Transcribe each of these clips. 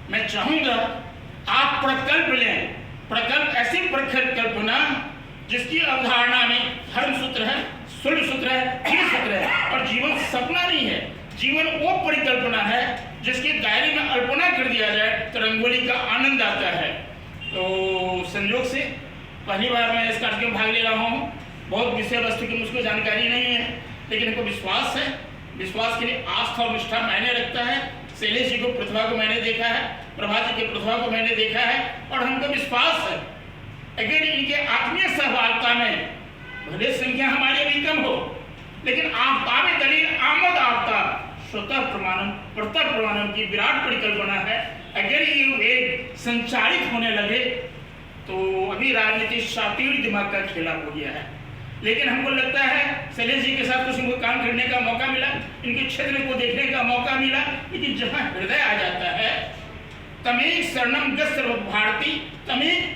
मैं चाहूंगा आप प्रकल्प लें, प्रकल्प ऐसी प्रखर कल्पना जिसकी अवधारणा में धर्म सूत्र है, सूर्य सूत्र है, तीर सूत्र है, और जीवन सपना नहीं है। जीवन वो परिकल्पना है जिसके दायरे में अल्पना कर दिया जाए तो रंगोली का आनंद आता है। तो संयोग से पहली बार मैं इस कार्यक्रम में भाग ले रहा हूँ। बहुत विषय वस्तु की मुझको जानकारी नहीं है, लेकिन हमको विश्वास है। विश्वास के लिए आस्था और निष्ठा मायने रखता है। शैलेश जी को प्रतिभा को मैंने देखा है, प्रभा जी की प्रतिभा को मैंने देखा है, और हमको विश्वास है अगर इनके आत्मीय सहभागिता में भले संख्या हमारी अभी कम हो, लेकिन आफ्ताब दलील आमद आफ्ताब स्वतः प्रमाणम प्रतः प्रमाणम की विराट परिकल्पना है। अगर ये वेग संचारित होने लगे तो अभी राजनीति शातिर दिमाग का खेला हो गया है। लेकिन हमको लगता है शैलेश जी के साथ कुछ इनको काम करने का मौका मिला, इनके क्षेत्र को देखने का मौका मिला। लेकिन जहाँ हृदय आ जाता है, तमें शरणम गत सर्व भारती, तमें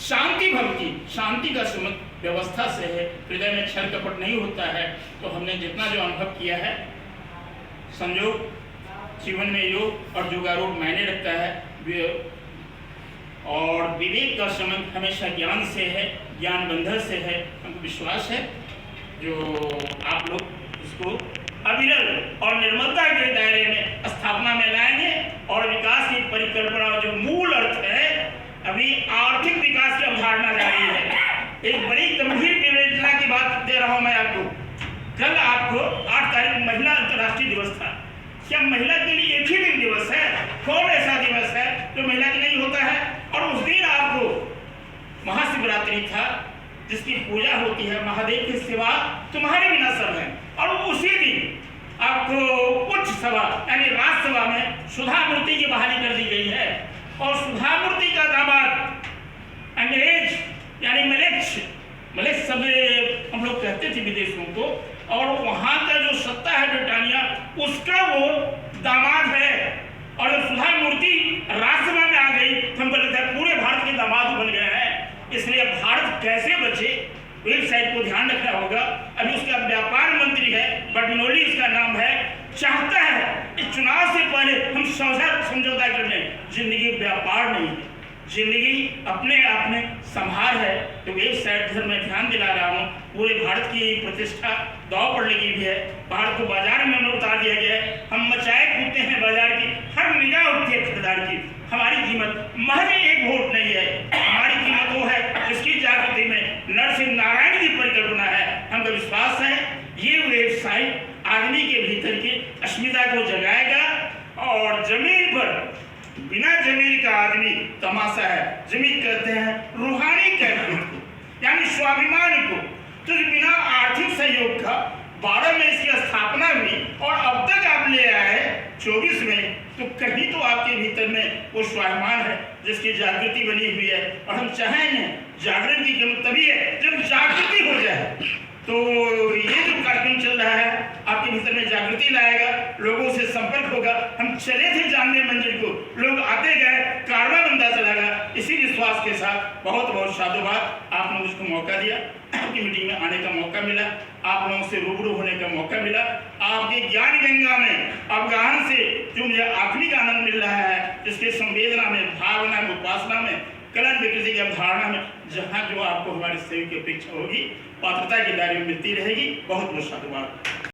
शांति भक्ति, शांति का संबंध व्यवस्था से है। हृदय में छल कपट नहीं होता है। तो हमने जितना जो अनुभव किया है, संयोग जीवन में योग और जुगारूढ़ मायने रखता है, और विवेक का संबंध हमेशा ज्ञान से है, ज्ञान बंधन से है। हमको विश्वास है जो आप लोग इसको अविरल और निर्मलता के दायरे में स्थापना में लाएंगे, और विकास की परिकल्पना जो मूल अर्थ है, अभी आर्थिक विकास की अवधारणा जारी है। एक बड़ी गंभीर विवेचना की बात दे रहा हूं मैं आपको। कल आपको 8 तारीख महिला अंतर्राष्ट्रीय दिवस था। क्या महिला के लिए एक ही दिन दिवस है? कौन ऐसा दिवस है जो महिला के लिए होता है? और उस दिन आपको महाशिवरात्रि था, जिसकी पूजा होती है महादेव के सिवा तुम्हारे बिना सब है। और उसी दिन आपको उच्च सभा यानी राज्यसभा में सुधा मूर्ति की बहाली कर दी गई है, और सुधा मूर्ति का दामाद अंग्रेज यानी मलेक्स सब हम लोग कहते थे विदेशों को, और वहाँ का जो सत्ता है ब्रिटानिया, उसका वो दामाद है। और जब सुधा मूर्ति राज्यसभा में आ गई तो हमको लगता है पूरे भारत के दामाद बन गए हैं। इसलिए भारत कैसे बचे, वेबसाइट को ध्यान रखना होगा। अभी उसका व्यापार मंत्री है, बर्नौली उसका नाम है, चाहता है इस चुनाव से पहले हम समझौता कर लें। जिंदगी व्यापार नहीं है, जिंदगी अपने आप में संभार है। तो वेबसाइट पर मैं ध्यान दिला रहा हूँ, पूरे भारत की प्रतिष्ठा दांव पर लगी हुई है। भारत को बाजार में उतार दिया गया है। हम मचाए कूदते हैं बाजार की, हर निगाह उठती है खरीदार की। हमारी कीमत महज एक वोट नहीं है, हमारी कीमत वो है जिसकी जागृति में नरसिंह नारायण की परिकल्पना है। हमको विश्वास है ये वेबसाइट आदमी के भीतर की अस्मिता को जगाएगा, और जमीन पर बिना जमीन का आदमी तमाशा है। जमीन कहते हैं रूहानी कैफियत को, यानी स्वाभिमान को। तो बिना आर्थिक सहयोग का 12 में इसकी स्थापना हुई, और अब तक आप ले आए 24 में, तो कहीं तो आपके भीतर में वो स्वाभिमान है जिसकी जागृति बनी हुई है। और हम चाहेंगे जागरण की कीमत तभी है जब जागृति हो जाए। तो ये जो कार्यक्रम चल रहा है आपके भीतर में जागृति लाएगा, लोगों से संपर्क होगा। हम चले थे जानने मंजिल को, लोग आते गए, कारवा बनता चला गया। इसी विश्वास के साथ बहुत बहुत साधुवाद। आपने मुझको मौका दिया, आपकी मीटिंग में आने का मौका मिला, आप लोगों से रूबरू होने का मौका मिला। आपके ज्ञान गंगा में अवगाहन से जो मुझे आत्मिक आनंद मिल रहा है, इसके संवेदना में, भावना में, उपासना में, कलन विकृति की अवधारणा में, जहाँ जो आपको हमारे सेवा की अपेक्षा होगी, पात्रता के दायरे में मिलती रहेगी। बहुत बहुत साधुवाद।